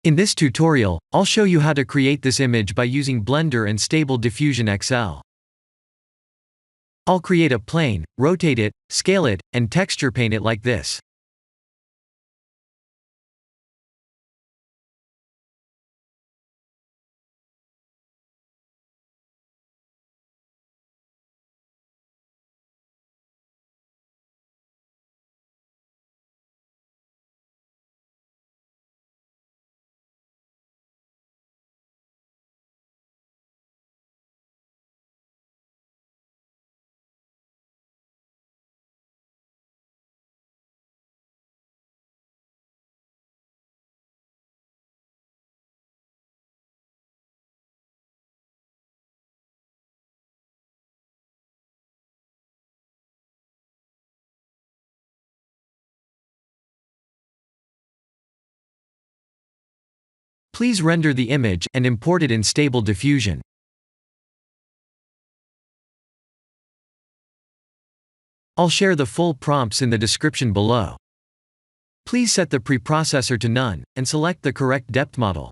In this tutorial, I'll show you how to create this image by using Blender and Stable Diffusion XL. I'll create a plane, rotate it, scale it, and texture paint it like this. Please render the image and import it in Stable Diffusion. I'll share the full prompts in the description below. Please set the preprocessor to none, and select the correct depth model.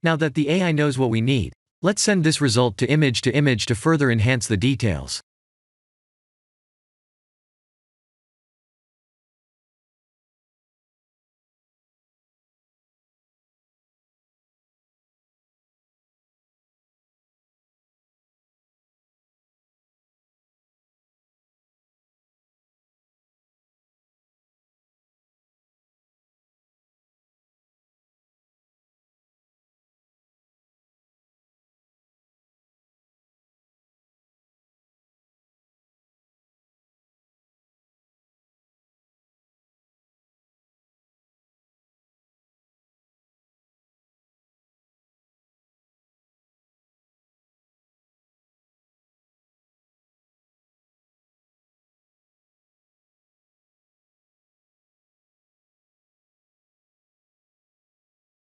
Now that the AI knows what we need, let's send this result to image to further enhance the details.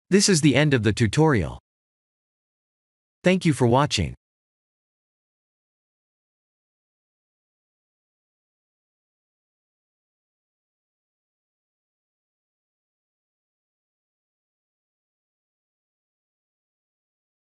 This is the end of the tutorial. Thank you for watching.